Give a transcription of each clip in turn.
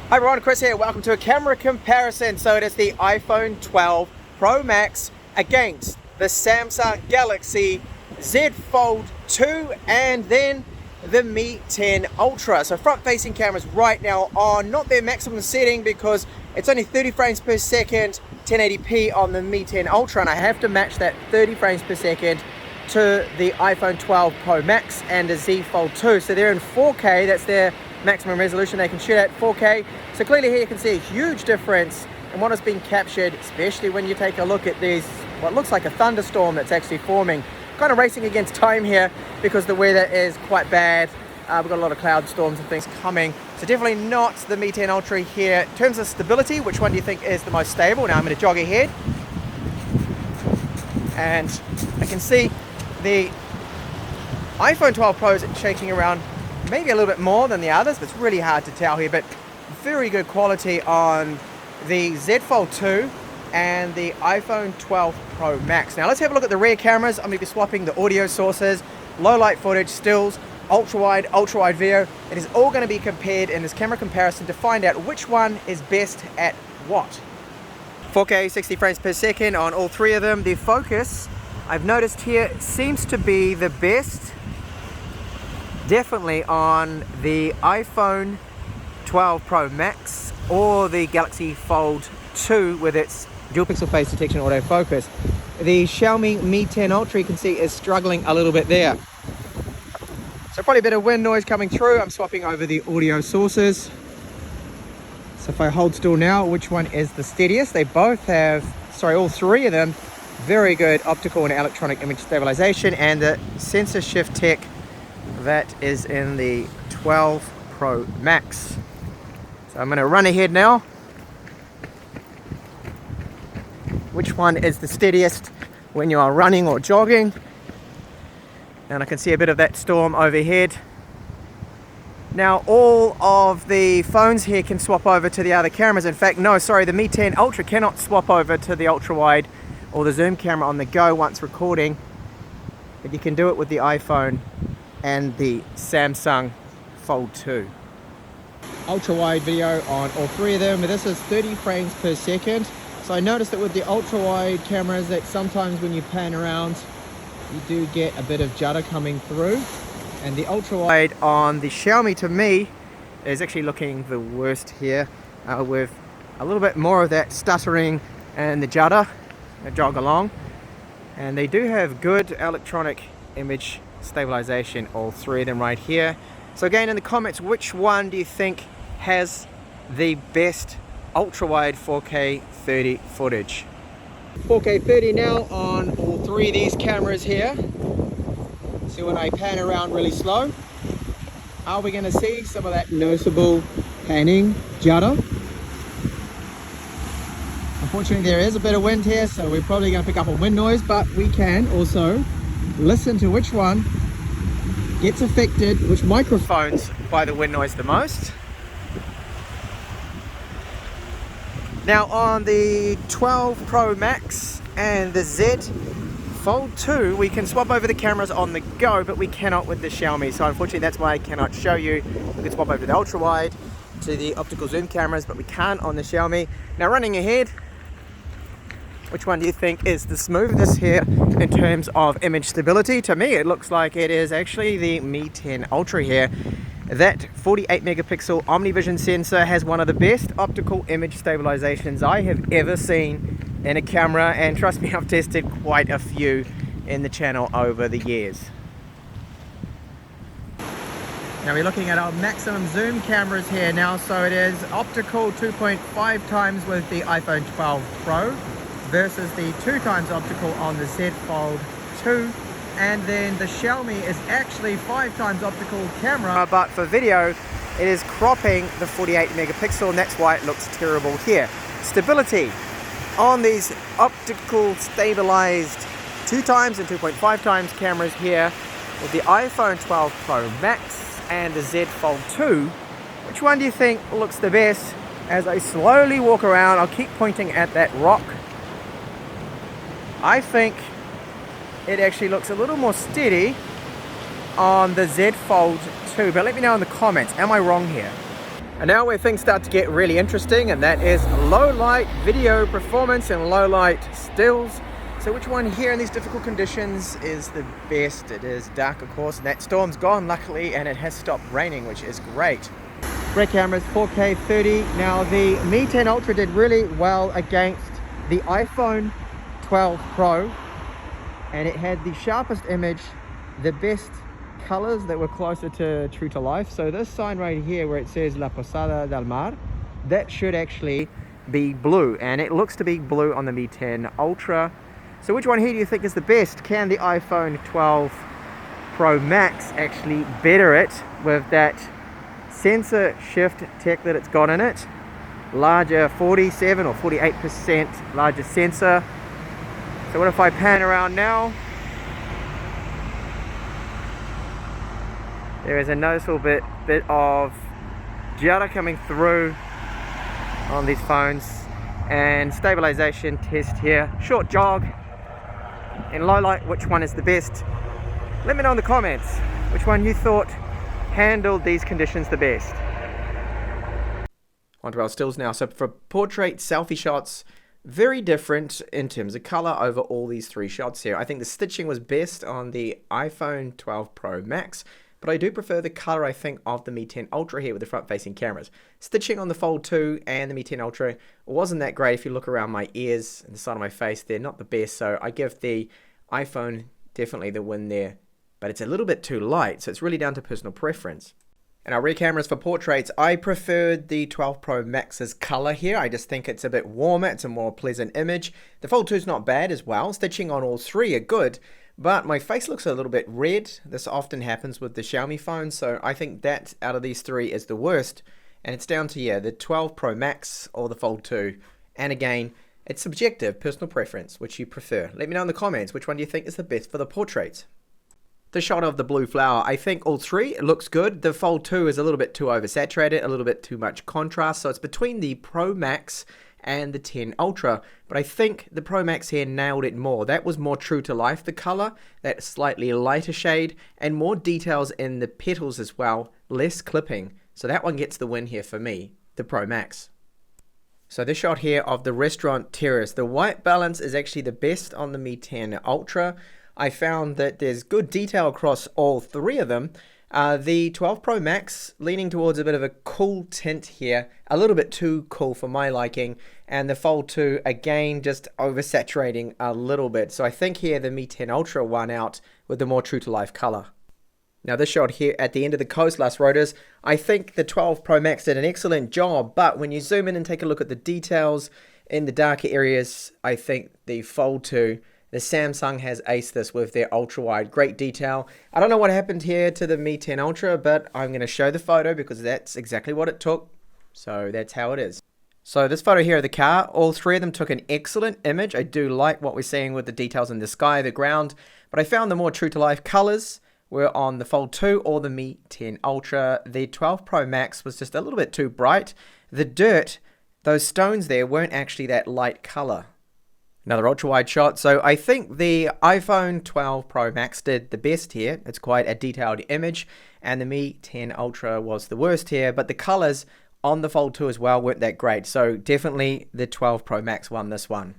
Hi everyone, Chris here. Welcome to a camera comparison. So it is the iPhone 12 Pro Max against the Samsung Galaxy Z Fold 2 and then the Mi 10 Ultra. So front facing cameras right now are not their maximum setting because it's only 30 frames per second, 1080p on the Mi 10 Ultra, and I have to match that 30 frames per second to the iPhone 12 Pro Max and the Z Fold 2. So they're in 4K, that's their maximum resolution they can shoot at, 4K. So clearly here you can see a huge difference in what has been captured, especially when you take a look at these, what looks like a thunderstorm that's actually forming. Kind of racing against time here because the weather is quite bad. We've got a lot of cloud storms and things coming. So definitely not the Mi 10 Ultra here. In terms of stability, which one do you think is the most stable? Now I'm going to jog ahead. And I can see the iPhone 12 Pro is shaking around maybe a little bit more than the others, but it's really hard to tell here. But very good quality on the Z Fold 2 and the iPhone 12 Pro Max. Now let's have a look at the rear cameras. I'm going to be swapping the audio sources, low light footage, stills, ultra wide video. It is all going to be compared in this camera comparison to find out which one is best at what. 4K 60 frames per second on all three of them. The focus, I've noticed here, seems to be the best definitely on the iPhone 12 Pro Max or the Galaxy Fold 2 with its dual pixel phase detection autofocus. The Xiaomi Mi 10 Ultra, you can see, is struggling a little bit there. So probably a bit of wind noise coming through. I'm swapping over the audio sources. So if I hold still now, which one is the steadiest? They both have, all three of them, very good optical and electronic image stabilization, and the sensor shift tech that is in the 12 Pro Max. So I'm going to run ahead now. Which one is the steadiest when you are running or jogging? And I can see a bit of that storm overhead. Now all of the phones here can swap over to the other cameras. In fact, no, sorry, the Mi 10 Ultra cannot swap over to the ultra wide or the zoom camera on the go once recording, but you can do it with the iPhone and the Samsung Fold 2. Ultra wide video on all three of them, but this is 30 frames per second. So I noticed that with the ultra wide cameras that sometimes when you pan around you do get a bit of judder coming through, and the ultra wide on the Xiaomi to me is actually looking the worst here, with a little bit more of that stuttering and the judder. I jog along, and they do have good electronic image stabilization, all three of them right here. So again, in the comments, which one do you think has the best ultra wide 4K 30 footage? 4K 30 now on all three of these cameras here. See, when I pan around really slow, are we going to see some of that noticeable panning judder? Unfortunately, there is a bit of wind here, so we're probably going to pick up a wind noise, but we can also listen to which one gets affected, which microphones by the wind noise the most. Now on the 12 Pro Max and the Z Fold 2, we can swap over the cameras on the go, but we cannot with the Xiaomi. So unfortunately, that's why I cannot show you. We can swap over to the ultra wide, to the optical zoom cameras, but we can't on the Xiaomi. Now running ahead, which one do you think is the smoothest here in terms of image stability? To me, it looks like it is actually the Mi 10 Ultra here. That 48 megapixel OmniVision sensor has one of the best optical image stabilizations I have ever seen in a camera, and trust me, I've tested quite a few in the channel over the years. Now we're looking at our maximum zoom cameras here now. So it is optical 2.5 times with the iPhone 12 Pro versus the 2 times optical on the Z Fold 2, and then the Xiaomi is actually 5 times optical camera, but for video it is cropping the 48 megapixel, and that's why it looks terrible here. Stability on these optical stabilized 2 times and 2.5 times cameras here with the iPhone 12 Pro Max and the Z Fold 2, which one do you think looks the best? As I slowly walk around, I'll keep pointing at that rock. I think it actually looks a little more steady on the Z Fold 2, but let me know in the comments, am I wrong here? And now where things start to get really interesting, and that is low light video performance and low light stills. So which one here in these difficult conditions is the best? It is dark, of course, and that storm's gone luckily, and it has stopped raining, which is great. Great cameras, 4K 30. Now the Mi 10 Ultra did really well against the iPhone 12 Pro, and it had the sharpest image, the best colors that were closer to true to life. So this sign right here where it says La Posada del Mar, that should actually be blue, and it looks to be blue on the Mi 10 Ultra. So which one here do you think is the best? Can the iPhone 12 Pro Max actually better it with that sensor shift tech that it's got in it? Larger 47 or 48% larger sensor. So what if I pan around now? There is a noticeable bit of judder coming through on these phones. And stabilization test here. Short jog. In low light, which one is the best? Let me know in the comments which one you thought handled these conditions the best. Onto our stills now. So for portrait selfie shots, very different in terms of color over all these three shots here. I think the stitching was best on the iPhone 12 Pro Max, but I do prefer the color, I think, of the Mi 10 Ultra here with the front-facing cameras. Stitching on the Fold 2 and the Mi 10 Ultra wasn't that great. If you look around my ears and the side of my face, they're not the best, so I give the iPhone definitely the win there. But it's a little bit too light, so it's really down to personal preference. And our rear cameras for portraits, I preferred the 12 Pro Max's color here. I just think it's a bit warmer, it's a more pleasant image. The Fold 2 is not bad as well. Stitching on all three are good, but my face looks a little bit red. This often happens with the Xiaomi phones, so I think that out of these three is the worst. And it's down to, yeah, the 12 Pro Max or the Fold 2. And again, it's subjective, personal preference, which you prefer. Let me know in the comments which one do you think is the best for the portraits. The shot of the blue flower, I think all three, it looks good. The Fold 2 is a little bit too oversaturated, a little bit too much contrast, so it's between the Pro Max and the 10 Ultra, but I think the Pro Max here nailed it more. That was more true to life, the color, that slightly lighter shade, and more details in the petals as well, less clipping. So that one gets the win here for me, the Pro Max. So this shot here of the restaurant terrace, the white balance is actually the best on the Mi 10 Ultra. I found that there's good detail across all three of them. The 12 Pro Max leaning towards a bit of a cool tint here, a little bit too cool for my liking, and the Fold 2 again just oversaturating a little bit. So I think here the Mi 10 Ultra won out with the more true to life color. Now this shot here at the end of the coast, Las Rodas, I think the 12 Pro Max did an excellent job, but when you zoom in and take a look at the details in the darker areas, I think the Fold 2, the Samsung has aced this with their ultra-wide. Great detail. I don't know what happened here to the Mi 10 Ultra, but I'm going to show the photo because that's exactly what it took. So that's how it is. So this photo here of the car, all three of them took an excellent image. I do like what we're seeing with the details in the sky, the ground, but I found the more true-to-life colors were on the Fold 2 or the Mi 10 Ultra. The 12 Pro Max was just a little bit too bright. The dirt, those stones there weren't actually that light color. Another ultra-wide shot. So I think the iPhone 12 Pro Max did the best here. It's quite a detailed image. And the Mi 10 Ultra was the worst here. But the colors on the Fold 2 as well weren't that great. So definitely the 12 Pro Max won this one.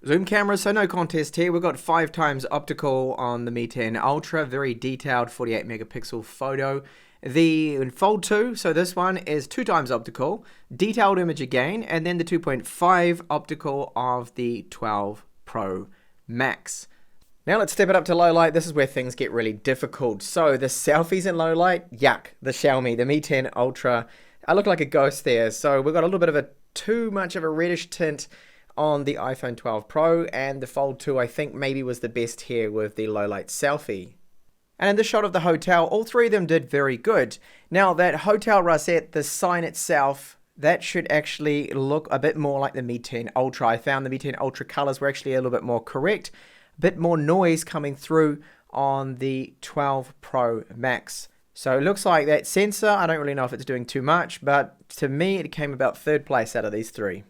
Zoom cameras, so no contest here. We've got 5 times optical on the Mi 10 Ultra. Very detailed 48 megapixel photo. The Fold 2, so this one is 2 times optical, detailed image again, and then the 2.5 optical of the 12 Pro Max. Now let's step it up to low light. This is where things get really difficult. So the selfies in low light, yuck. The Xiaomi, the Mi 10 Ultra, I look like a ghost there. So we've got a little bit of a too much of a reddish tint on the iPhone 12 Pro, and the Fold 2 I think maybe was the best here with the low light selfie. And in the shot of the hotel, all three of them did very good. Now that Hotel Rosette, the sign itself, that should actually look a bit more like the Mi 10 Ultra. I found the Mi 10 Ultra colors were actually a little bit more correct. A bit more noise coming through on the 12 Pro Max. So it looks like that sensor, I don't really know if it's doing too much, but to me it came about 3rd place out of these 3.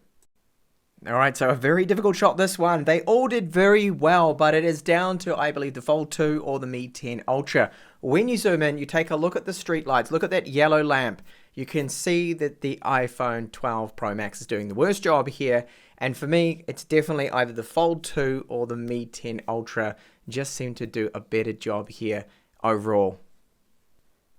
Alright, so a very difficult shot this one. They all did very well, but it is down to, I believe, the Fold 2 or the Mi 10 Ultra. When you zoom in, you take a look at the street lights, look at that yellow lamp. you can see that the iPhone 12 Pro Max is doing the worst job here. And for me, it's definitely either the Fold 2 or the Mi 10 Ultra just seem to do a better job here overall.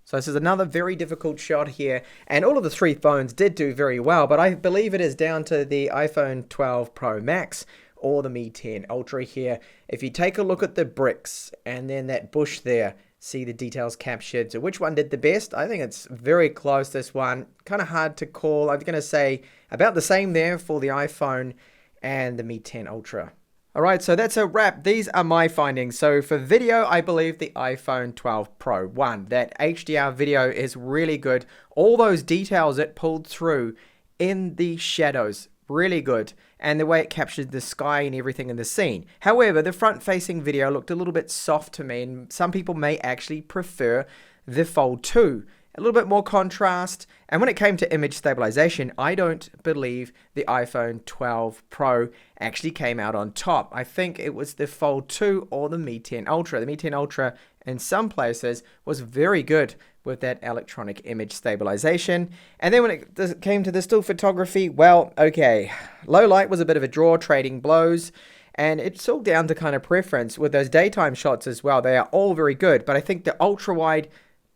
So this is another very difficult shot here, and all of the three phones did do very well, but I believe it is down to the iPhone 12 Pro Max or the Mi 10 Ultra here. If you take a look at the bricks and then that bush there, see the details captured. So which one did the best? I think it's very close, this one. Kind of hard to call. I'm going to say about the same there for the iPhone and the Mi 10 Ultra. Alright, so that's a wrap. These are my findings. So for video, I believe the iPhone 12 Pro. One, that HDR video is really good. All those details it pulled through in the shadows, really good. And the way it captured the sky and everything in the scene. However, the front-facing video looked a little bit soft to me, and some people may actually prefer the Fold 2. A little bit more contrast, and when it came to image stabilization, I don't believe the iPhone 12 Pro actually came out on top. I think it was the Fold 2 or the Mi 10 Ultra. The Mi 10 Ultra in some places was very good with that electronic image stabilization. And then when it came to the still photography, well, okay, low light was a bit of a draw, trading blows. And it's all down to kind of preference with those daytime shots as well. They are all very good, but I think the ultra wide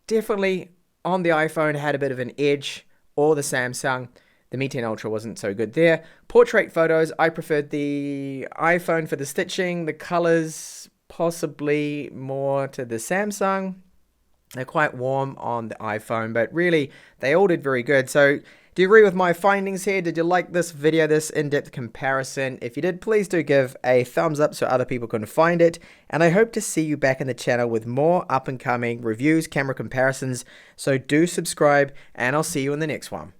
definitely on the iPhone had a bit of an edge, or the Samsung. The Mi 10 Ultra wasn't so good there. Portrait photos, I preferred the iPhone for the stitching. The colors, possibly more to the Samsung. They're quite warm on the iPhone, but really, they all did very good. So, do you agree with my findings here? Did you like this video, this in-depth comparison? If you did, please do give a thumbs up so other people can find it. And I hope to see you back in the channel with more up-and-coming reviews, camera comparisons. So do subscribe, and I'll see you in the next one.